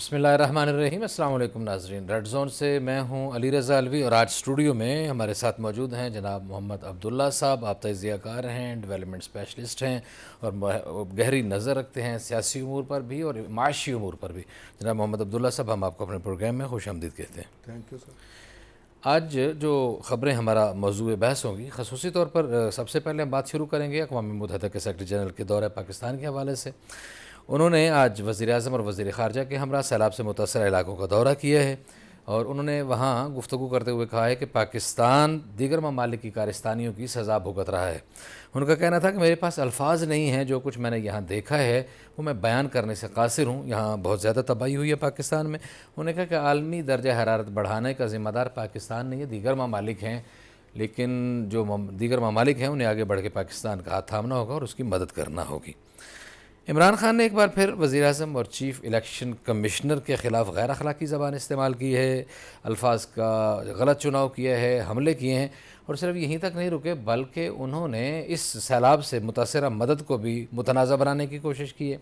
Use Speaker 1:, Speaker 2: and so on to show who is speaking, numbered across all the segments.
Speaker 1: بسم اللہ الرحمن الرحیم۔ السلام علیکم ناظرین، ریڈ زون سے میں ہوں علی رضا الوی، اور آج اسٹوڈیو میں ہمارے ساتھ موجود ہیں جناب محمد عبداللہ صاحب۔ آپ تجزیہ کار ہیں، ڈیولپمنٹ اسپیشلسٹ ہیں اور گہری نظر رکھتے ہیں سیاسی امور پر بھی اور معاشی امور پر بھی۔ جناب محمد عبداللہ صاحب، ہم آپ کو اپنے پروگرام میں خوش آمدید کہتے ہیں۔
Speaker 2: Thank you sir.
Speaker 1: آج جو خبریں ہمارا موضوع بحث ہوں گی، خصوصی طور پر سب سے پہلے ہم بات شروع کریں گے اقوام متحدہ کے سیکرٹری جنرل کے دورہ پاکستان کے حوالے سے۔ انہوں نے آج وزیر اعظم اور وزیر خارجہ کے ہمراہ سیلاب سے متاثرہ علاقوں کا دورہ کیا ہے، اور انہوں نے وہاں گفتگو کرتے ہوئے کہا ہے کہ پاکستان دیگر ممالک کی کارستانیوں کی سزا بھگت رہا ہے۔ ان کا کہنا تھا کہ میرے پاس الفاظ نہیں ہیں، جو کچھ میں نے یہاں دیکھا ہے وہ میں بیان کرنے سے قاصر ہوں۔ یہاں بہت زیادہ تباہی ہوئی ہے پاکستان میں۔ انہوں نے کہا کہ عالمی درجہ حرارت بڑھانے کا ذمہ دار پاکستان نہیں ہے، دیگر ممالک ہیں، لیکن جو دیگر ممالک ہیں انہیں آگے بڑھ کے پاکستان کا ہاتھ تھامنا ہوگا اور اس کی مدد کرنا ہوگی۔ عمران خان نے ایک بار پھر وزیر اعظم اور چیف الیکشن کمشنر کے خلاف غیر اخلاقی زبان استعمال کی ہے، الفاظ کا غلط چناؤ کیا ہے، حملے کیے ہیں، اور صرف یہیں تک نہیں رکے بلکہ انہوں نے اس سیلاب سے متاثرہ مدد کو بھی متنازع بنانے کی کوشش کی ہے۔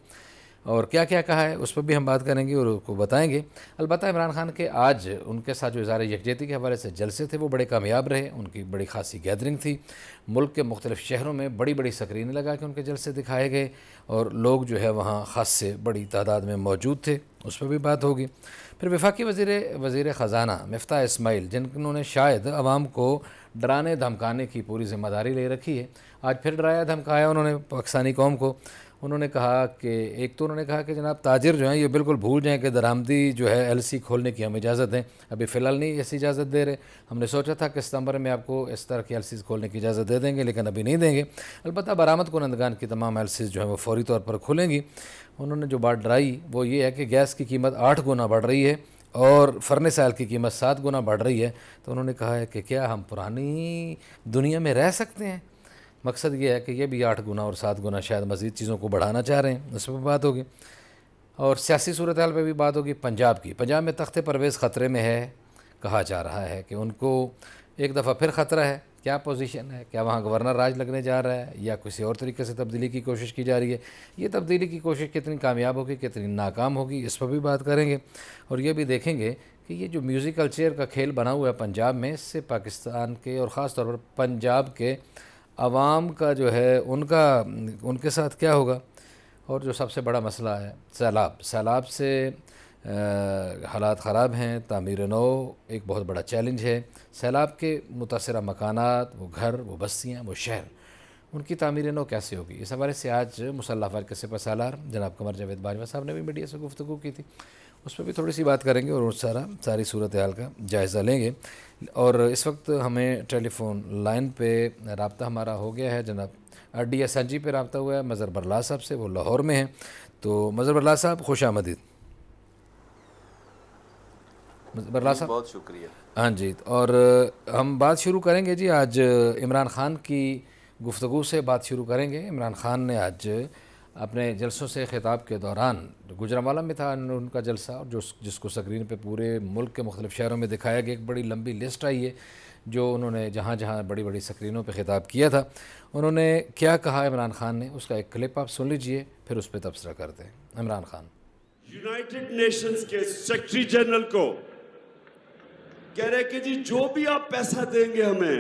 Speaker 1: اور کیا کیا کہا ہے اس پر بھی ہم بات کریں گے اور کو بتائیں گے۔ البتہ عمران خان کے آج ان کے ساتھ جو اظہار یکجہتی کے حوالے سے جلسے تھے وہ بڑے کامیاب رہے۔ ان کی بڑی خاصی گیدرنگ تھی، ملک کے مختلف شہروں میں بڑی بڑی سکرینیں لگا کے ان کے جلسے دکھائے گئے، اور لوگ جو ہے وہاں خاص سے بڑی تعداد میں موجود تھے، اس پر بھی بات ہوگی۔ پھر وفاقی وزیر خزانہ مفتاح اسماعیل، جنہوں نے شاید عوام کو ڈرانے دھمکانے کی پوری ذمہ داری لے رکھی ہے، آج پھر ڈرایا دھمکایا انہوں نے پاکستانی قوم کو۔ انہوں نے کہا کہ ایک تو انہوں نے کہا کہ جناب تاجر جو ہیں یہ بالکل بھول جائیں کہ درآمدی جو ہے ایل سی کھولنے کی ہم اجازت دیں، ابھی فی الحال نہیں ایسی اجازت دے رہے۔ ہم نے سوچا تھا کہ ستمبر میں آپ کو اس طرح کی ایل سیز کھولنے کی اجازت دے دیں گے، لیکن ابھی نہیں دیں گے۔ البتہ برآمد کنندگان کی تمام ایل سیز جو ہیں وہ فوری طور پر کھلیں گی۔ انہوں نے جو بات ڈرائی وہ یہ ہے کہ گیس کی قیمت 8 گنا بڑھ رہی ہے اور فرنس آئل کی قیمت 7 گنا بڑھ رہی ہے، تو انہوں نے کہا ہے کہ کیا ہم پرانی دنیا میں رہ سکتے ہیں؟ مقصد یہ ہے کہ یہ بھی 8 گنا اور 7 گنا شاید مزید چیزوں کو بڑھانا چاہ رہے ہیں، اس پہ بات ہوگی۔ اور سیاسی صورتحال پہ بھی بات ہوگی۔ پنجاب میں تخت پرویز خطرے میں ہے، کہا جا رہا ہے کہ ان کو ایک دفعہ پھر خطرہ ہے۔ کیا پوزیشن ہے؟ کیا وہاں گورنر راج لگنے جا رہا ہے یا کسی اور طریقے سے تبدیلی کی کوشش کی جا رہی ہے؟ یہ تبدیلی کی کوشش کتنی کامیاب ہوگی، کتنی ناکام ہوگی، اس پر بھی بات کریں گے۔ اور یہ بھی دیکھیں گے کہ یہ جو میوزیکل چیئر کا کھیل بنا ہوا ہے پنجاب میں، اس سے پاکستان کے اور خاص طور پر پنجاب کے عوام کا جو ہے ان کے ساتھ کیا ہوگا۔ اور جو سب سے بڑا مسئلہ ہے سیلاب سے حالات خراب ہیں، تعمیر نو ایک بہت بڑا چیلنج ہے۔ سیلاب کے متاثرہ مکانات، وہ گھر، وہ بستیاں، وہ شہر، ان کی تعمیر نو کیسے ہوگی؟ اس حوالے سے آج مسلح افواج کے سپہ سالار جناب قمر جاوید باجوہ صاحب نے بھی میڈیا سے گفتگو کی تھی، اس پہ بھی تھوڑی سی بات کریں گے اور ساری صورتحال کا جائزہ لیں گے۔ اور اس وقت ہمیں ٹیلی فون لائن پہ رابطہ ہمارا ہو گیا ہے، جناب ڈی ایس این جی پہ رابطہ ہوا ہے مظہر برلا صاحب سے، وہ لاہور میں ہیں۔ تو مظہر برلا صاحب خوش آمدید۔ برلا صاحب
Speaker 3: بہت شکریہ۔
Speaker 1: ہاں جی، اور ہم بات شروع کریں گے جی آج عمران خان کی گفتگو سے بات شروع کریں گے۔ عمران خان نے آج اپنے جلسوں سے خطاب کے دوران، گوجرانوالہ میں تھا ان کا جلسہ، اور جس کو سکرین پہ پورے ملک کے مختلف شہروں میں دکھایا گیا، ایک بڑی لمبی لسٹ آئی ہے جو انہوں نے جہاں جہاں بڑی بڑی سکرینوں پہ خطاب کیا تھا۔ انہوں نے کیا کہا عمران خان نے، اس کا ایک کلپ آپ سن لیجئے، پھر اس پہ تبصرہ کرتے ہیں۔ عمران خان
Speaker 4: یونائٹڈ نیشنز کے سیکرٹری جنرل کو کہہ رہے کہ جی جو بھی آپ پیسہ دیں گے ہمیں،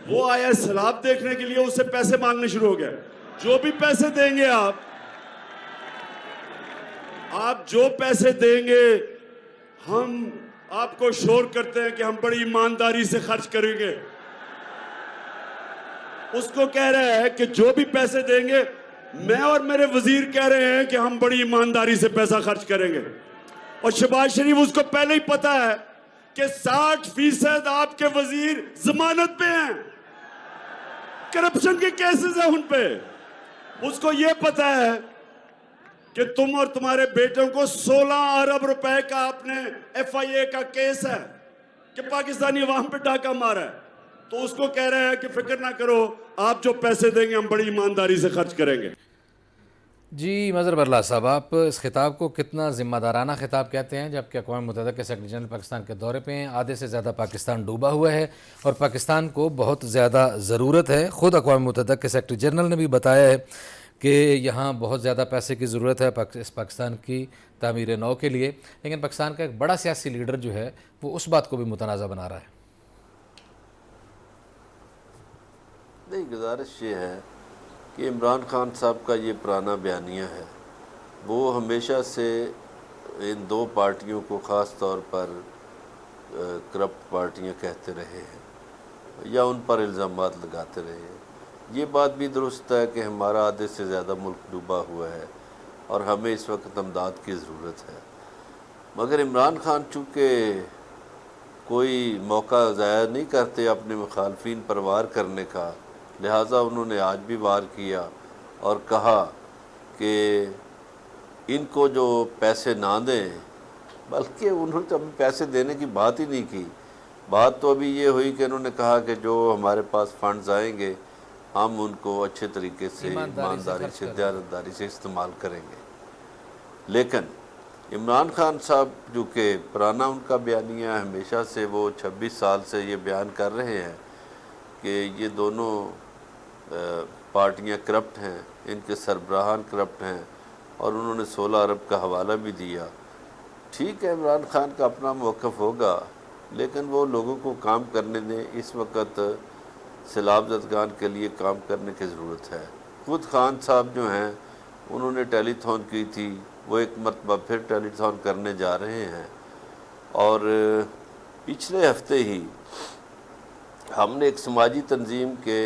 Speaker 4: وہ آیا سیلاب دیکھنے کے لیے، اس سے پیسے مانگنے شروع ہو گئے۔ جو بھی پیسے دیں گے آپ جو پیسے دیں گے، ہم آپ کو شور کرتے ہیں کہ ہم بڑی ایمانداری سے خرچ کریں گے۔ اس کو کہہ رہے ہیں کہ جو بھی پیسے دیں گے، میں اور میرے وزیر کہہ رہے ہیں کہ ہم بڑی ایمانداری سے پیسہ خرچ کریں گے۔ اور شہباز شریف اس کو پہلے ہی پتا ہے کہ 60% آپ کے وزیر ضمانت پہ ہیں، کرپشن کے کیسز ہیں ان پہ۔ اس کو یہ پتا ہے کہ تم اور تمہارے بیٹوں کو 16 ارب روپے کا اپنے ایف آئی اے کا کیس ہے کہ پاکستانی عوام پہ ڈاکہ مارا ہے، تو اس کو کہہ رہے ہیں کہ فکر نہ کرو، آپ جو پیسے دیں گے ہم بڑی ایمانداری سے خرچ کریں گے۔
Speaker 1: جی مظہر برلا صاحب، آپ اس خطاب کو کتنا ذمہ دارانہ خطاب کہتے ہیں، جبکہ اقوام متحدہ کے سیکرٹری جنرل پاکستان کے دورے پہ ہیں، آدھے سے زیادہ پاکستان ڈوبا ہوا ہے اور پاکستان کو بہت زیادہ ضرورت ہے۔ خود اقوام متحدہ کے سیکرٹری جنرل نے بھی بتایا ہے کہ یہاں بہت زیادہ پیسے کی ضرورت ہے اس پاکستان کی تعمیر نو کے لیے، لیکن پاکستان کا ایک بڑا سیاسی لیڈر جو ہے وہ اس بات کو بھی متنازع بنا رہا ہے۔
Speaker 2: نہیں، گزارش یہ ہے کہ عمران خان صاحب کا یہ پرانا بیانیہ ہے، وہ ہمیشہ سے ان دو پارٹیوں کو خاص طور پر کرپٹ پارٹیاں کہتے رہے ہیں یا ان پر الزامات لگاتے رہے ہیں۔ یہ بات بھی درست ہے کہ ہمارا آدھے سے زیادہ ملک ڈوبا ہوا ہے اور ہمیں اس وقت امداد کی ضرورت ہے، مگر عمران خان چونکہ کوئی موقع ضائع نہیں کرتے اپنے مخالفین پر وار کرنے کا، لہٰذا انہوں نے آج بھی وار کیا اور کہا کہ ان کو جو پیسے نہ دیں، بلکہ انہوں نے تو ابھی پیسے دینے کی بات ہی نہیں کی۔ بات تو ابھی یہ ہوئی کہ انہوں نے کہا کہ جو ہمارے پاس فنڈز آئیں گے ہم ان کو اچھے طریقے سے ایمانداری سے دیانتداری سے استعمال کریں گے۔ لیکن عمران خان صاحب جو کہ پرانا ان کا بیانیہ ہمیشہ سے، وہ 26 سال سے یہ بیان کر رہے ہیں کہ یہ دونوں پارٹیاں کرپٹ ہیں، ان کے سربراہان کرپٹ ہیں، اور انہوں نے 16 ارب کا حوالہ بھی دیا۔ ٹھیک ہے، عمران خان کا اپنا موقف ہوگا، لیکن وہ لوگوں کو کام کرنے دیں۔ اس وقت سیلاب زدگان کے لیے کام کرنے کی ضرورت ہے۔ خود خان صاحب جو ہیں انہوں نے ٹیلی تھون کی تھی، وہ ایک مرتبہ پھر ٹیلی تھون کرنے جا رہے ہیں، اور پچھلے ہفتے ہی ہم نے ایک سماجی تنظیم کے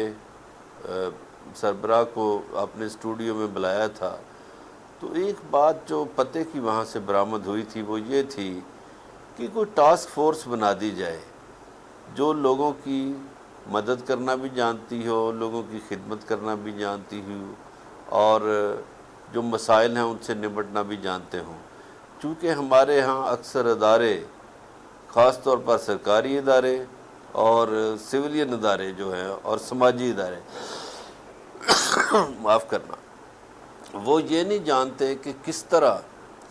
Speaker 2: سربراہ کو اپنے اسٹوڈیو میں بلایا تھا، تو ایک بات جو پتے کی وہاں سے برآمد ہوئی تھی وہ یہ تھی کہ کوئی ٹاسک فورس بنا دی جائے جو لوگوں کی مدد کرنا بھی جانتی ہو، لوگوں کی خدمت کرنا بھی جانتی ہو، اور جو مسائل ہیں ان سے نمٹنا بھی جانتے ہوں۔ چونکہ ہمارے ہاں اکثر ادارے، خاص طور پر سرکاری ادارے اور سویلین ادارے جو ہیں اور سماجی ادارے معاف کرنا، وہ یہ نہیں جانتے کہ کس طرح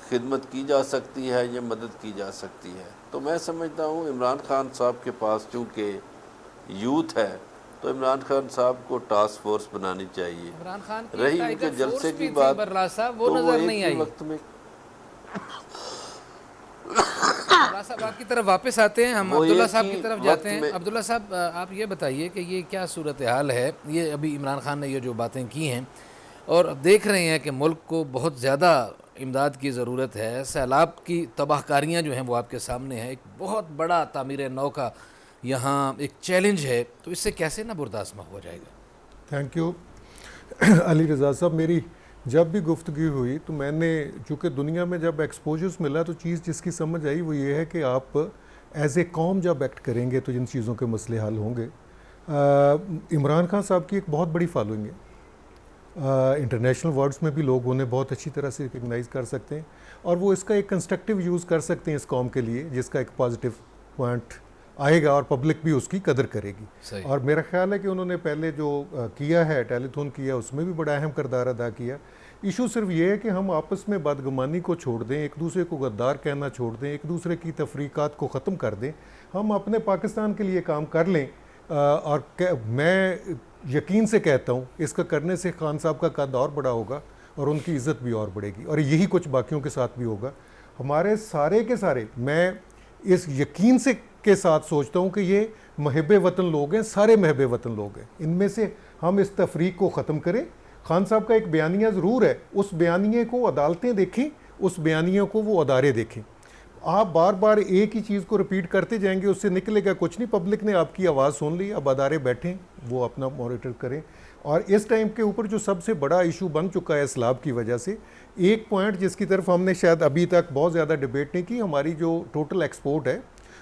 Speaker 2: خدمت کی جا سکتی ہے یا مدد کی جا سکتی ہے۔ تو میں سمجھتا ہوں عمران خان صاحب کے پاس چونکہ یوتھ ہے تو عمران خان صاحب کو ٹاسک فورس بنانی چاہیے۔
Speaker 1: عمران خان
Speaker 2: رہی ان کے جلسے کی بات،
Speaker 1: برلا صاحب وہ
Speaker 2: تو
Speaker 1: نظر
Speaker 2: ایک
Speaker 1: نہیں
Speaker 2: ہی
Speaker 1: آئی۔
Speaker 2: وقت میں
Speaker 1: برلا صاحب آپ کی طرف واپس آتے ہیں، ہم
Speaker 2: وہ
Speaker 1: عبداللہ
Speaker 2: ایک
Speaker 1: صاحب
Speaker 2: ہی
Speaker 1: کی طرف
Speaker 2: وقت
Speaker 1: جاتے ہیں۔
Speaker 2: میں
Speaker 1: عبداللہ صاحب آپ یہ بتائیے کہ یہ کیا صورتحال ہے؟ یہ ابھی عمران خان نے یہ جو باتیں کی ہیں اور اب دیکھ رہے ہیں کہ ملک کو بہت زیادہ امداد کی ضرورت ہے، سیلاب کی تباہ کاریاں جو ہیں وہ آپ کے سامنے ہیں، ایک بہت بڑا تعمیر نو کا یہاں ایک چیلنج ہے، تو اس سے کیسے نہ برداشت ہو جائے گا؟
Speaker 3: تھینک یو علی رضا صاحب۔ میری جب بھی گفتگو ہوئی تو میں نے، چونکہ دنیا میں جب ایکسپوجرز ملا تو چیز جس کی سمجھ آئی وہ یہ ہے کہ آپ ایز اے قوم جب ایکٹ کریں گے تو جن چیزوں کے مسئلے حل ہوں گے۔ عمران خان صاحب کی ایک بہت بڑی فالوئنگ ہے، انٹرنیشنل ورڈز میں بھی لوگ انہیں بہت اچھی طرح سے ریکگنائز کر سکتے ہیں، اور وہ اس کا ایک کنسٹرکٹیو یوز کر سکتے ہیں اس قوم کے لیے، جس کا ایک پازیٹیو پوائنٹ آئے گا اور پبلک بھی اس کی قدر کرے گی۔ اور میرا خیال ہے کہ انہوں نے پہلے جو کیا ہے، ٹیلی تھون کیا، اس میں بھی بڑا اہم کردار ادا کیا۔ ایشو صرف یہ ہے کہ ہم آپس میں بدگمانی کو چھوڑ دیں، ایک دوسرے کو غدار کہنا چھوڑ دیں، ایک دوسرے کی تفریقات کو ختم کر دیں، ہم اپنے پاکستان کے لیے کام کر لیں۔ اور میں یقین سے کہتا ہوں اس کا کرنے سے خان صاحب کا قد اور بڑا ہوگا اور ان کی عزت بھی اور بڑھے گی، اور یہی کچھ باقیوں کے ساتھ بھی ہوگا۔ ہمارے سارے کے سارے، میں اس یقین سے کے ساتھ سوچتا ہوں کہ یہ محب وطن لوگ ہیں، سارے محب وطن لوگ ہیں، ان میں سے ہم اس تفریق کو ختم کریں۔ خان صاحب کا ایک بیانیہ ضرور ہے، اس بیانیے کو عدالتیں دیکھیں، اس بیانیے کو وہ ادارے دیکھیں۔ آپ بار بار ایک ہی چیز کو رپیٹ کرتے جائیں گے، اس سے نکلے گا کچھ نہیں۔ پبلک نے آپ کی آواز سن لی، اب ادارے بیٹھیں، وہ اپنا مانیٹر کریں۔ اور اس ٹائم کے اوپر جو سب سے بڑا ایشو بن چکا ہے سیلاب کی وجہ سے، ایک پوائنٹ جس کی طرف ہم نے شاید ابھی تک بہت زیادہ ڈیبیٹ نہیں کی، ہماری جو ٹوٹل ایکسپورٹ ہے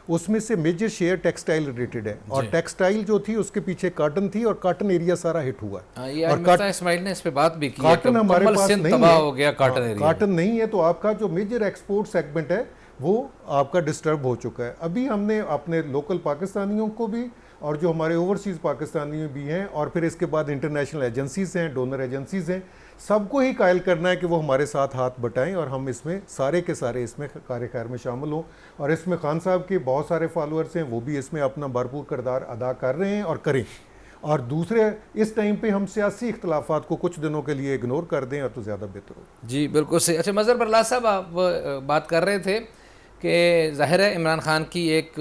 Speaker 3: اس میں سے میجر شیئر ٹیکسٹائل ریلیٹڈ ہے، اور ٹیکسٹائل جو تھی اس کے پیچھے کاٹن تھی، اور کاٹن ایریا سارا ہٹ ہوا ہے۔
Speaker 1: اور اسماعیل نے اس پہ بات بھی کی،
Speaker 3: کاٹن ہمارے پاس نہیں ہے،
Speaker 1: کاٹن
Speaker 3: کاٹن نہیں ہے، تو آپ کا جو میجر ایکسپورٹ سیگمنٹ ہے وہ آپ کا ڈسٹرب ہو چکا ہے۔ ابھی ہم نے اپنے لوکل پاکستانیوں کو بھی، اور جو ہمارے اوورسیز پاکستانی بھی ہیں، اور پھر اس کے بعد انٹرنیشنل ایجنسیز ہیں، ڈونر ایجنسیز ہیں، سب کو ہی قائل کرنا ہے کہ وہ ہمارے ساتھ ہاتھ بٹائیں، اور ہم اس میں سارے کے سارے اس میں کار خیر میں شامل ہوں۔ اور اس میں خان صاحب کے بہت سارے فالوورز ہیں، وہ بھی اس میں اپنا بھرپور کردار ادا کر رہے ہیں اور کریں۔ اور دوسرے اس ٹائم پہ ہم سیاسی اختلافات کو کچھ دنوں کے لیے اگنور کر دیں اور تو زیادہ بہتر ہو.
Speaker 1: جی بالکل صحیح. اچھا مظہر برلاس صاحب، آپ بات کر رہے تھے کہ ظاہر ہے عمران خان کی ایک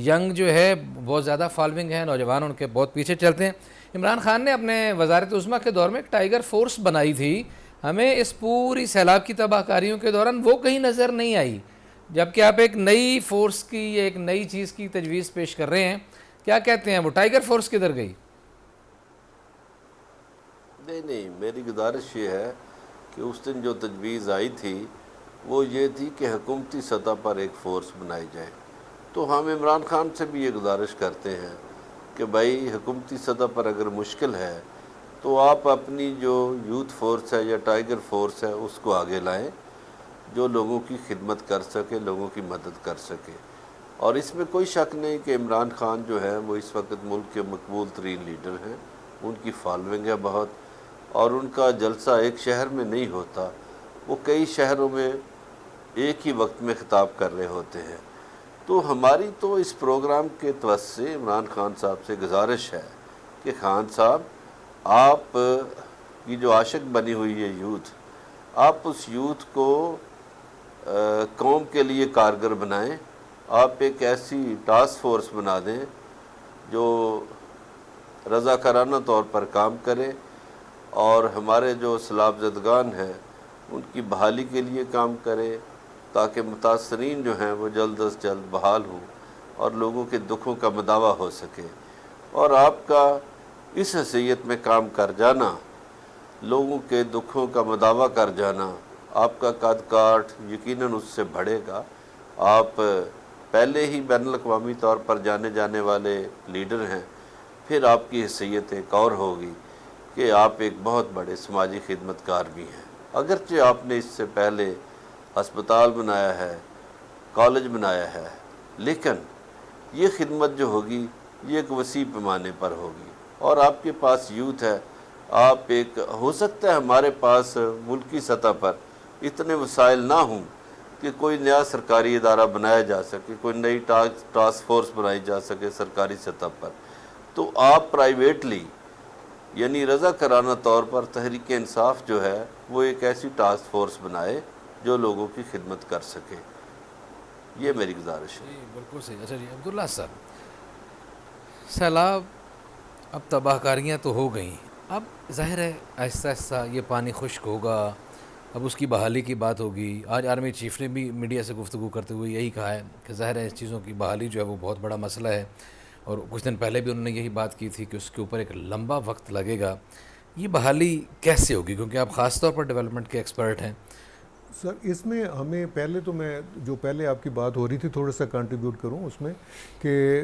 Speaker 1: ینگ جو ہے بہت زیادہ فالوئنگ ہے، نوجوان ان کے بہت پیچھے چلتے ہیں. عمران خان نے اپنے وزارت عظمیٰ کے دور میں ایک ٹائیگر فورس بنائی تھی، ہمیں اس پوری سیلاب کی تباہ کاریوں کے دوران وہ کہیں نظر نہیں آئی، جبکہ آپ ایک نئی فورس کی، ایک نئی چیز کی تجویز پیش کر رہے ہیں. کیا کہتے ہیں، وہ ٹائیگر فورس کدھر گئی؟
Speaker 2: نہیں، میری گزارش یہ ہے کہ اس دن جو تجویز آئی تھی وہ یہ تھی کہ حکومتی سطح پر ایک فورس بنائی جائے. تو ہم عمران خان سے بھی یہ گزارش کرتے ہیں کہ بھائی حکومتی سطح پر اگر مشکل ہے تو آپ اپنی جو یوتھ فورس ہے یا ٹائیگر فورس ہے اس کو آگے لائیں، جو لوگوں کی خدمت کر سکے، لوگوں کی مدد کر سکے. اور اس میں کوئی شک نہیں کہ عمران خان جو ہے وہ اس وقت ملک کے مقبول ترین لیڈر ہیں، ان کی فالوئنگ ہے بہت، اور ان کا جلسہ ایک شہر میں نہیں ہوتا، وہ کئی شہروں میں ایک ہی وقت میں خطاب کر رہے ہوتے ہیں. تو ہماری تو اس پروگرام کے توسط سے عمران خان صاحب سے گزارش ہے کہ خان صاحب، آپ کی جو عاشق بنی ہوئی ہے یوتھ، آپ اس یوتھ کو قوم کے لیے کارگر بنائیں. آپ ایک ایسی ٹاسک فورس بنا دیں جو رضاکارانہ طور پر کام کرے اور ہمارے جو سیلاب زدگان ہیں ان کی بحالی کے لیے کام کرے، تاکہ متاثرین جو ہیں وہ جلد از جلد بحال ہوں اور لوگوں کے دکھوں کا مداوع ہو سکے. اور آپ کا اس حیثیت میں کام کر جانا، لوگوں کے دکھوں کا مداوع کر جانا، آپ کا قد کاٹ یقیناً اس سے بڑھے گا. آپ پہلے ہی بین الاقوامی طور پر جانے جانے والے لیڈر ہیں، پھر آپ کی حیثیت ایک اور ہوگی کہ آپ ایک بہت بڑے سماجی خدمت کار بھی ہیں. اگرچہ آپ نے اس سے پہلے ہسپتال بنایا ہے، کالج بنایا ہے، لیکن یہ خدمت جو ہوگی یہ ایک وسیع پیمانے پر ہوگی. اور آپ کے پاس یوتھ ہے، آپ ایک، ہو سکتا ہے ہمارے پاس ملکی سطح پر اتنے وسائل نہ ہوں کہ کوئی نیا سرکاری ادارہ بنایا جا سکے، کوئی نئی ٹاسک فورس بنائی جا سکے سرکاری سطح پر، تو آپ پرائیویٹلی یعنی رضاکارانہ طور پر تحریک انصاف جو ہے وہ ایک ایسی ٹاسک فورس بنائے جو لوگوں کی خدمت کر سکے. یہ میری گزارش ہے.
Speaker 1: جی بالکل صحیح. اچھا جی عبداللہ صاحب، سیلاب اب تباہ کاریاں تو ہو گئیں، اب ظاہر ہے آہستہ آہستہ یہ پانی خشک ہوگا، اب اس کی بحالی کی بات ہوگی. آج آرمی چیف نے بھی میڈیا سے گفتگو کرتے ہوئے یہی کہا ہے کہ ظاہر ہے اس چیزوں کی بحالی جو ہے وہ بہت بڑا مسئلہ ہے، اور کچھ دن پہلے بھی انہوں نے یہی بات کی تھی کہ اس کے اوپر ایک لمبا وقت لگے گا. یہ بحالی کیسے ہوگی، کیونکہ آپ خاص طور پر ڈیولپمنٹ کے ایکسپرٹ ہیں؟
Speaker 3: سر اس میں ہمیں پہلے تو میں جو پہلے آپ کی بات ہو رہی تھی تھوڑا سا کنٹریبیوٹ کروں اس میں کہ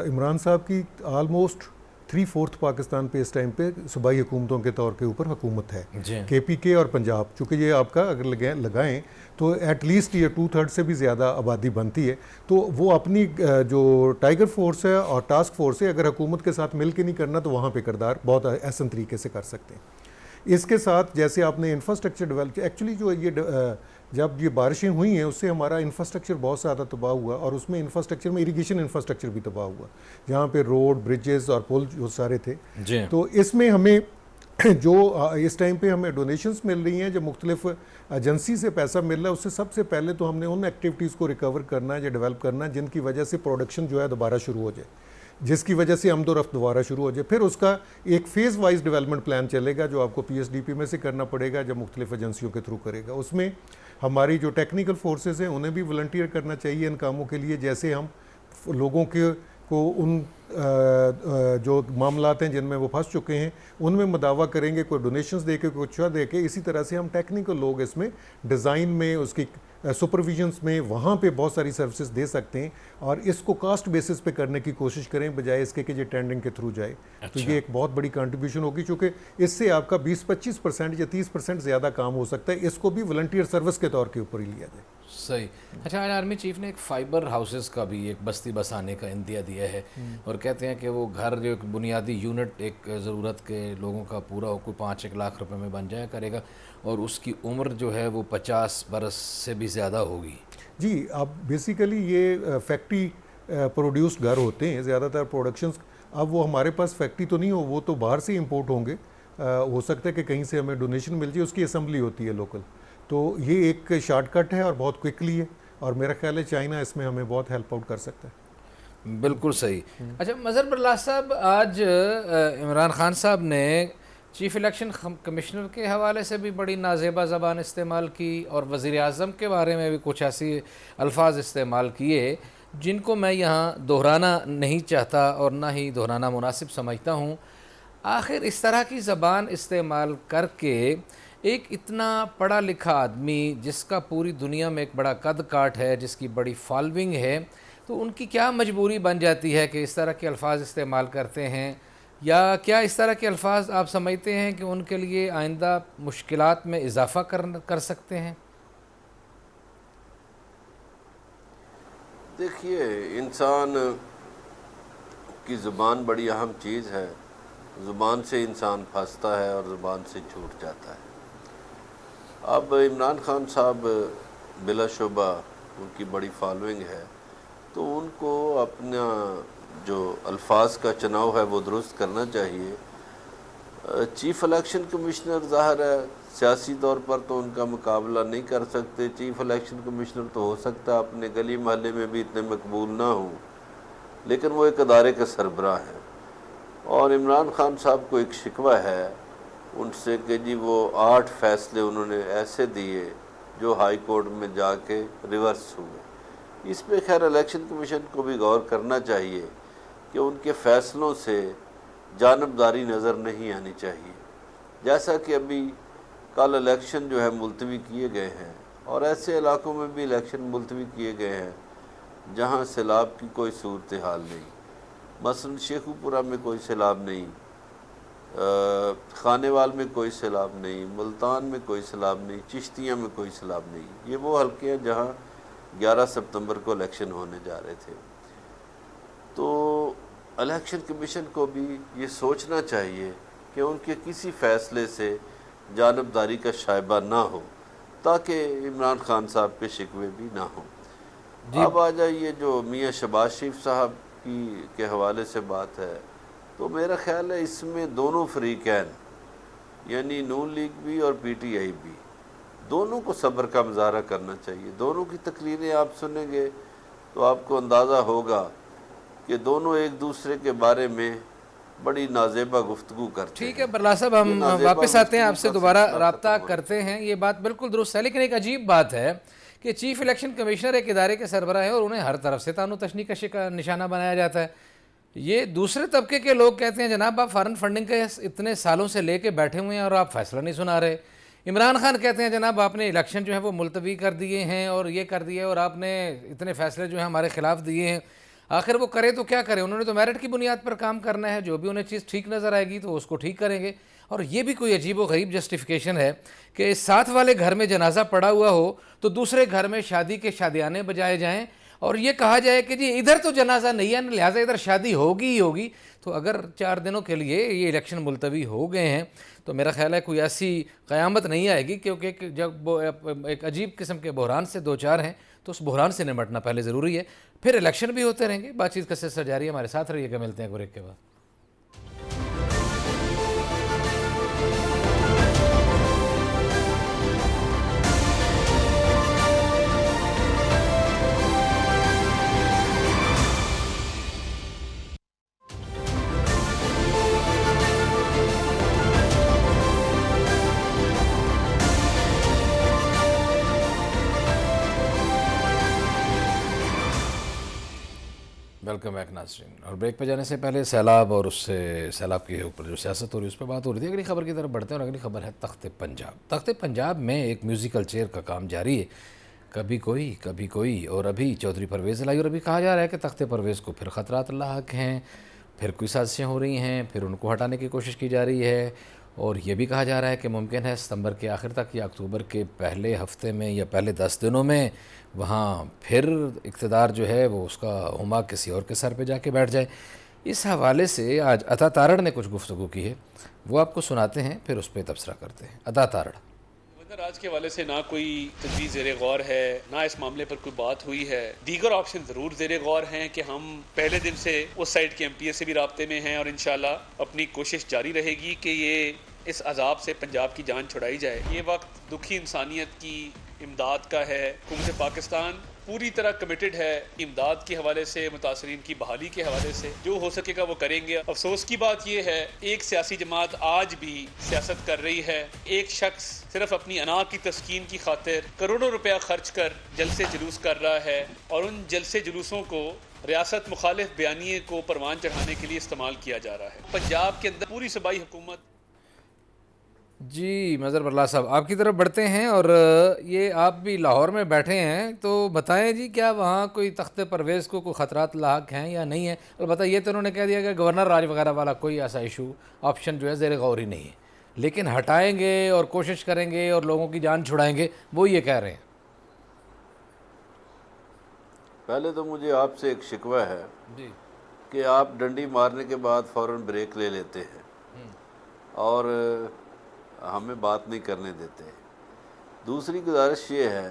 Speaker 3: عمران صاحب کی آلموسٹ 3/4 پاکستان پہ اس ٹائم پہ صوبائی حکومتوں کے طور کے اوپر حکومت ہے، کے پی کے اور پنجاب، چونکہ یہ آپ کا اگر لگائیں تو ایٹ لیسٹ یہ 2/3 سے بھی زیادہ آبادی بنتی ہے. تو وہ اپنی جو ٹائیگر فورس ہے اور ٹاسک فورس ہے، اگر حکومت کے ساتھ مل کے نہیں کرنا تو وہاں پہ کردار بہت احسن طریقے سے کر سکتے ہیں. اس کے ساتھ جیسے آپ نے انفراسٹرکچر ڈیولپ، ایکچولی جو یہ جب یہ بارشیں ہوئی ہیں اس سے ہمارا انفراسٹرکچر بہت زیادہ تباہ ہوا، اور اس میں انفراسٹرکچر میں اریگیشن انفراسٹرکچر بھی تباہ ہوا، جہاں پہ روڈ، برجز اور پل جو سارے تھے. تو اس میں ہمیں جو اس ٹائم پہ ہمیں ڈونیشنز مل رہی ہیں، جو مختلف ایجنسی سے پیسہ مل رہا ہے، اس سے سب سے پہلے تو ہم نے ان ایکٹیویٹیز کو ریکور کرنا ہے یا ڈیولپ کرنا ہے جن کی وجہ سے پروڈکشن جو ہے دوبارہ شروع ہو جائے، جس کی وجہ سے آمد و رفت دوبارہ شروع ہو جائے. پھر اس کا ایک فیز وائز ڈیولپمنٹ پلان چلے گا جو آپ کو PSDP میں سے کرنا پڑے گا، جو مختلف ایجنسیوں کے تھرو کرے گا. اس میں ہماری جو ٹیکنیکل فورسز ہیں انہیں بھی والنٹیئر کرنا چاہیے ان کاموں کے لیے، جیسے ہم لوگوں کو ان جو معاملات ہیں جن میں وہ پھنس چکے ہیں ان میں مداوع کریں گے، کوئی ڈونیشنز دے کے، کوئی اچھا دے کے. اسی طرح سے ہم ٹیکنیکل لوگ اس میں ڈیزائن میں، اس کی سپرویژنس میں، وہاں پہ بہت ساری سروسز دے سکتے ہیں، اور اس کو کاسٹ بیسس پہ کرنے کی کوشش کریں بجائے اس کے کہ یہ ٹینڈنگ کے تھرو جائے. تو یہ ایک بہت بڑی کنٹریبیوشن ہوگی، چونکہ اس سے آپ کا 20-25% یا 30% زیادہ کام ہو سکتا ہے. اس کو بھی والنٹیئر سروس کے طور کے اوپر ہی لیا جائے.
Speaker 1: صحیح. اچھا، آرمی چیف نے ایک فائبر ہاؤسز کا بھی ایک بستی بسانے کا اندیا دیا ہے، اور کہتے ہیں کہ وہ گھر جو ایک بنیادی یونٹ ایک ضرورت کے لوگوں کا پورا ہو، کوئی 5-1 لاکھ روپے میں بن جایا کرے گا، اور اس کی عمر جو ہے وہ 50 برس سے بھی زیادہ ہوگی. جی
Speaker 3: اب بیسیکلی یہ فیکٹری پروڈیوسڈ گھر ہوتے ہیں، زیادہ تر پروڈکشنز اب وہ ہمارے پاس فیکٹری تو نہیں ہو, وہ تو باہر سے امپورٹ ہوں گے, ہو سکتا ہے کہ کہیں سے ہمیں ڈونیشن مل جائے, اس کی اسمبلی ہوتی ہے لوکل. تو یہ ایک شارٹ کٹ ہے اور بہت کوئکلی ہے, اور میرا خیال ہے چائنا اس میں ہمیں بہت ہیلپ آؤٹ کر سکتا ہے.
Speaker 1: بالکل صحیح. اچھا مظہر برلاس صاحب, آج عمران خان صاحب نے چیف الیکشن کمشنر کے حوالے سے بھی بڑی نازیبا زبان استعمال کی, اور وزیر اعظم کے بارے میں بھی کچھ ایسی الفاظ استعمال کیے جن کو میں یہاں دہرانا نہیں چاہتا اور نہ ہی دہرانا مناسب سمجھتا ہوں. آخر اس طرح کی زبان استعمال کر کے ایک اتنا پڑھا لکھا آدمی جس کا پوری دنیا میں ایک بڑا قد کاٹ ہے, جس کی بڑی فالوئنگ ہے, تو ان کی کیا مجبوری بن جاتی ہے کہ اس طرح کے الفاظ استعمال کرتے ہیں؟ یا کیا اس طرح کے الفاظ آپ سمجھتے ہیں کہ ان کے لیے آئندہ مشکلات میں اضافہ کر سکتے ہیں؟
Speaker 2: دیکھیے, انسان کی زبان بڑی اہم چیز ہے. زبان سے انسان پھنستا ہے اور زبان سے چھوٹ جاتا ہے. اب عمران خان صاحب بلا شبہ ان کی بڑی فالوئنگ ہے, تو ان کو اپنا جو الفاظ کا چناؤ ہے وہ درست کرنا چاہیے. چیف الیکشن کمشنر ظاہر ہے سیاسی طور پر تو ان کا مقابلہ نہیں کر سکتے. چیف الیکشن کمشنر تو ہو سکتا ہے اپنے گلی محلے میں بھی اتنے مقبول نہ ہوں, لیکن وہ ایک ادارے کے سربراہ ہیں. اور عمران خان صاحب کو ایک شکوہ ہے ان سے کہ جی وہ 8 فیصلے انہوں نے ایسے دیے جو ہائی کورٹ میں جا کے ریورس ہوئے. اس پہ خیر الیکشن کمیشن کو بھی غور کرنا چاہیے کہ ان کے فیصلوں سے جانبداری نظر نہیں آنی چاہیے. جیسا کہ ابھی کل الیکشن جو ہے ملتوی کیے گئے ہیں, اور ایسے علاقوں میں بھی الیکشن ملتوی کیے گئے ہیں جہاں سیلاب کی کوئی صورتحال نہیں. مثلا شیخو پورہ میں کوئی سیلاب نہیں, خانیوال میں کوئی سیلاب نہیں, ملتان میں کوئی سیلاب نہیں, چشتیاں میں کوئی سیلاب نہیں. یہ وہ حلقے ہیں جہاں 11 سپتمبر کو الیکشن ہونے جا رہے تھے. تو الیکشن کمیشن کو بھی یہ سوچنا چاہیے کہ ان کے کسی فیصلے سے جانبداری کا شائبہ نہ ہو, تاکہ عمران خان صاحب کے شکوے بھی نہ ہوں. اب آ جائیے جو میاں شہباز شریف صاحب کے حوالے سے بات ہے, تو میرا خیال ہے اس میں دونوں فریقین یعنی نون لیگ بھی اور پی ٹی آئی بھی, دونوں کو صبر کا مظاہرہ کرنا چاہیے. دونوں کی تقریریں آپ سنیں گے تو آپ کو اندازہ ہوگا کہ دونوں ایک دوسرے کے بارے میں بڑی نازیبا گفتگو کرتے ہیں.
Speaker 1: ٹھیک ہے برلاس صاحب, ہم واپس آتے ہیں, آپ سے دوبارہ رابطہ کرتے ہیں. یہ بات بالکل درست ہے, لیکن ایک عجیب بات ہے کہ چیف الیکشن کمشنر ایک ادارے کے سربراہ ہیں اور انہیں ہر طرف سے تانو تشنی کا نشانہ بنایا جاتا ہے. یہ دوسرے طبقے کے لوگ کہتے ہیں جناب آپ فارن فنڈنگ کے اتنے سالوں سے لے کے بیٹھے ہوئے ہیں اور آپ فیصلہ نہیں سنا رہے. عمران خان کہتے ہیں جناب آپ نے الیکشن جو ہے وہ ملتوی کر دیے ہیں اور یہ کر دیے, اور آپ نے اتنے فیصلے جو ہیں ہمارے خلاف دیے ہیں. آخر وہ کرے تو کیا کرے, انہوں نے تو میرٹ کی بنیاد پر کام کرنا ہے, جو بھی انہیں چیز ٹھیک نظر آئے گی تو اس کو ٹھیک کریں گے. اور یہ بھی کوئی عجیب و غریب جسٹیفیکیشن ہے کہ ساتھ والے گھر میں جنازہ پڑا ہوا ہو تو دوسرے گھر میں شادی کے شادیانے بجائے جائیں اور یہ کہا جائے کہ جی ادھر تو جنازہ نہیں ہے لہٰذا ادھر شادی ہوگی ہی ہوگی. تو اگر 4 دنوں کے لیے یہ الیکشن ملتوی ہو گئے ہیں تو میرا خیال ہے کوئی ایسی قیامت نہیں آئے گی, کیونکہ جب ایک عجیب قسم کے بحران سے 2-4 ہیں تو اس بحران سے نمٹنا پہلے ضروری ہے. پھر الیکشن بھی ہوتے رہیں گے, بات چیت کا سلسلہ جاری ہے. ہمارے ساتھ رہیے گا, ملتے ہیں بریک کے بعد. ویلکم بیک ناظرین. اور بریک پہ جانے سے پہلے سیلاب اور اس سے سیلاب کے اوپر جو سیاست ہو رہی ہے اس پہ بات ہو رہی تھی. اگلی خبر کی طرف بڑھتے ہیں, اور اگلی خبر ہے تخت پنجاب. تخت پنجاب میں ایک میوزیکل چیئر کا کام جاری ہے. کبھی کوئی اور ابھی چودھری پرویز لائی, اور ابھی کہا جا رہا ہے کہ تخت پرویز کو پھر خطرات لاحق ہیں, پھر کوئی سازشیں ہو رہی ہیں, پھر ان کو ہٹانے کی کوشش کی جا رہی ہے. اور یہ بھی کہا جا رہا ہے کہ ممکن ہے ستمبر کے آخر تک یا اکتوبر کے پہلے ہفتے میں یا پہلے 10 دنوں میں وہاں پھر اقتدار جو ہے وہ اس کا ہما کسی اور کے سر پہ جا کے بیٹھ جائے. اس حوالے سے آج عطا تارڑ نے کچھ گفتگو کی ہے, وہ آپ کو سناتے ہیں, پھر اس پہ تبصرہ کرتے ہیں. عطا تارڑ.
Speaker 5: راج کے حوالے سے نہ کوئی تجویز زیر غور ہے، نہ اس معاملے پر کوئی بات ہوئی ہے. دیگر آپشن ضرور زیر غور ہیں کہ ہم پہلے دن سے اس سائڈ کے MP سے بھی رابطے میں ہیں اور انشاءاللہ اپنی کوشش جاری رہے گی کہ یہ اس عذاب سے پنجاب کی جان چھڑائی جائے. یہ وقت دکھی انسانیت کی امداد کا ہے. حکومت پاکستان پوری طرح کمیٹڈ ہے امداد کے حوالے سے، متاثرین کی بحالی کے حوالے سے. جو ہو سکے گا وہ کریں گے. افسوس کی بات یہ ہے ایک سیاسی جماعت آج بھی سیاست کر رہی ہے. ایک شخص صرف اپنی انا کی تسکین کی خاطر کروڑوں روپیہ خرچ کر جلسے جلوس کر رہا ہے اور ان جلسے جلوسوں کو ریاست مخالف بیانیے کو پروان چڑھانے کے لیے استعمال کیا جا رہا ہے. پنجاب کے اندر پوری صوبائی حکومت.
Speaker 1: جی مظہر اللہ صاحب آپ کی طرف بڑھتے ہیں، اور یہ آپ بھی لاہور میں بیٹھے ہیں تو بتائیں جی کیا وہاں کوئی تخت پرویز کو کوئی خطرات لاحق ہیں یا نہیں ہیں؟ البتہ یہ تو انہوں نے کہہ دیا کہ گورنر راج وغیرہ والا کوئی ایسا ایشو آپشن جو ہے زیر غور ہی نہیں ہے، لیکن ہٹائیں گے اور کوشش کریں گے اور لوگوں کی جان چھڑائیں گے، وہ یہ کہہ رہے ہیں.
Speaker 2: پہلے تو مجھے آپ سے ایک شکوہ ہے
Speaker 1: جی
Speaker 2: کہ آپ ڈنڈی مارنے کے بعد فوراً بریک لے لیتے ہیں اور ہمیں بات نہیں کرنے دیتے. دوسری گزارش یہ ہے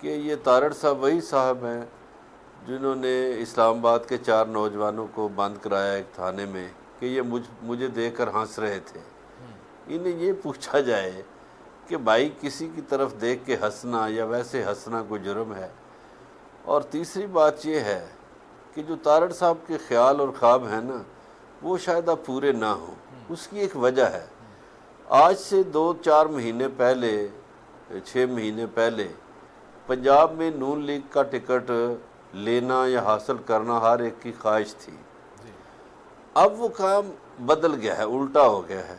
Speaker 2: کہ یہ تارڑ صاحب وہی صاحب ہیں جنہوں نے اسلام آباد کے 4 نوجوانوں کو بند کرایا ایک تھانے میں کہ یہ مجھے دیکھ کر ہنس رہے تھے. انہیں یہ پوچھا جائے کہ بھائی کسی کی طرف دیکھ کے ہنسنا یا ویسے ہنسنا کوئی جرم ہے؟ اور تیسری بات یہ ہے کہ جو تارڑ صاحب کے خیال اور خواب ہیں نا وہ شاید اب پورے نہ ہوں. اس کی ایک وجہ ہے. آج سے 2-4 مہینے پہلے 6 مہینے پہلے پنجاب میں نون لیگ کا ٹکٹ لینا یا حاصل کرنا ہر ایک کی خواہش تھی. اب وہ کام بدل گیا ہے، الٹا ہو گیا ہے.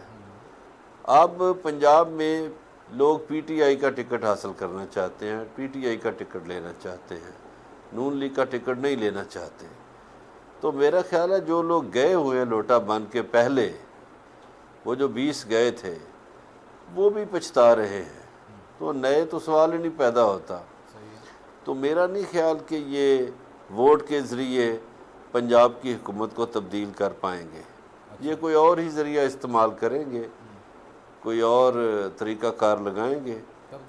Speaker 2: اب پنجاب میں لوگ PTI کا ٹکٹ حاصل کرنا چاہتے ہیں، PTI کا ٹکٹ لینا چاہتے ہیں، نون لیگ کا ٹکٹ نہیں لینا چاہتے. تو میرا خیال ہے جو لوگ گئے ہوئے ہیں لوٹا بن کے پہلے، وہ جو 20 گئے تھے وہ بھی پچھتا رہے ہیں. تو نئے تو سوال ہی نہیں پیدا ہوتا. تو میرا نہیں خیال کہ یہ ووٹ کے ذریعے پنجاب کی حکومت کو تبدیل کر پائیں گے. یہ کوئی اور ہی ذریعہ استعمال کریں گے، کوئی اور طریقہ کار لگائیں گے.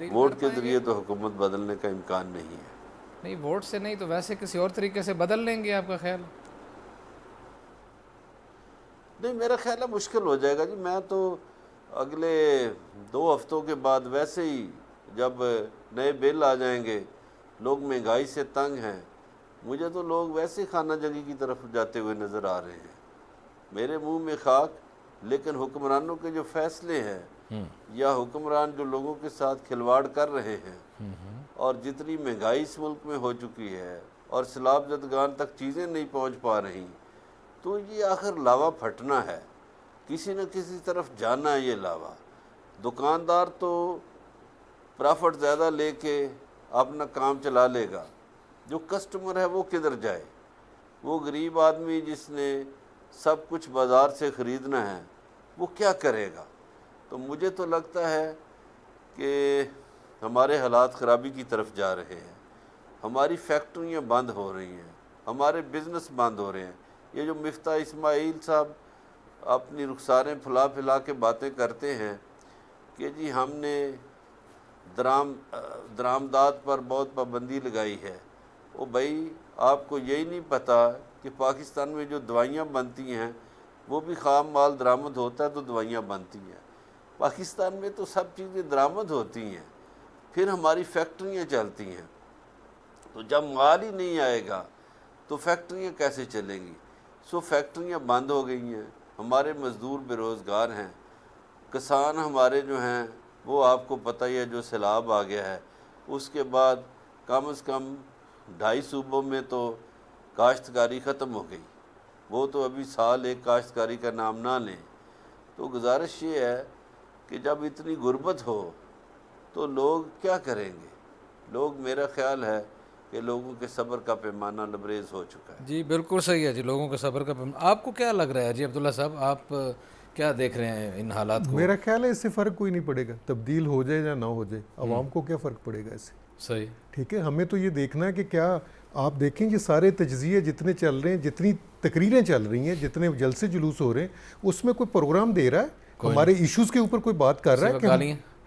Speaker 2: ووٹ کے ذریعے تو حکومت بدلنے کا امکان نہیں ہے.
Speaker 1: نہیں ووٹ سے نہیں تو ویسے کسی اور طریقے سے بدل لیں گے، آپ کا خیال؟
Speaker 2: نہیں میرا خیال ہے مشکل ہو جائے گا جی. میں تو اگلے 2 ہفتوں کے بعد ویسے ہی جب نئے بل آ جائیں گے، لوگ مہنگائی سے تنگ ہیں، مجھے تو لوگ ویسے خانہ جنگی کی طرف جاتے ہوئے نظر آ رہے ہیں. میرے منہ میں خاک، لیکن حکمرانوں کے جو فیصلے ہیں یا حکمران جو لوگوں کے ساتھ کھلواڑ کر رہے ہیں اور جتنی مہنگائی اس ملک میں ہو چکی ہے اور سیلاب زدگان تک چیزیں نہیں پہنچ پا رہی، تو یہ آخر لاوا پھٹنا ہے. کسی نہ کسی طرف جانا ہے یہ لاوا. دکاندار تو پرافٹ زیادہ لے کے اپنا کام چلا لے گا، جو کسٹمر ہے وہ کدھر جائے؟ وہ غریب آدمی جس نے سب کچھ بازار سے خریدنا ہے وہ کیا کرے گا؟ تو مجھے تو لگتا ہے کہ ہمارے حالات خرابی کی طرف جا رہے ہیں. ہماری فیکٹریاں بند ہو رہی ہیں، ہمارے بزنس بند ہو رہے ہیں. یہ جو مفتاح اسماعیل صاحب اپنی رخساریں پھلا پھلا کے باتیں کرتے ہیں کہ جی ہم نے درآمدات پر بہت پابندی لگائی ہے، وہ بھائی آپ کو یہی نہیں پتہ کہ پاکستان میں جو دوائیاں بنتی ہیں وہ بھی خام مال درآمد ہوتا ہے تو دوائیاں بنتی ہیں. پاکستان میں تو سب چیزیں درآمد ہوتی ہیں، پھر ہماری فیکٹریاں چلتی ہیں. تو جب مال ہی نہیں آئے گا تو فیکٹریاں کیسے چلیں گی؟ سو فیکٹریاں بند ہو گئی ہیں، ہمارے مزدور بے روزگار ہیں، کسان ہمارے جو ہیں وہ آپ کو پتہ ہی ہے جو سیلاب آ گیا ہے اس کے بعد کم از کم 2.5 صوبوں میں تو کاشتکاری ختم ہو گئی. وہ تو ابھی سال ایک کاشتکاری کا نام نہ لیں. تو گزارش یہ ہے کہ جب اتنی غربت ہو تو لوگ کیا کریں گے؟ لوگ میرا خیال ہے کہ لوگوں کے صبر کا پیمانہ لبریز ہو چکا ہے.
Speaker 1: جی بالکل صحیح ہے جی، لوگوں کا صبر کا پیمانہ. آپ کو کیا لگ رہا ہے جی عبداللہ صاحب، آپ کیا دیکھ رہے ہیں ان حالات کو؟
Speaker 3: میرا خیال ہے اس سے فرق کوئی نہیں پڑے گا، تبدیل ہو جائے یا نہ ہو جائے، عوام کو کیا فرق پڑے گا اس سے؟
Speaker 1: صحیح
Speaker 3: ٹھیک ہے. ہمیں تو یہ دیکھنا ہے کہ کیا آپ دیکھیں یہ سارے تجزیے جتنے چل رہے ہیں، جتنی تقریریں چل رہی ہیں، جتنے جلسے جلوس ہو رہے ہیں، اس میں کوئی پروگرام دے رہا ہے؟ ہمارے ایشوز کے اوپر کوئی بات کر رہا ہے کہ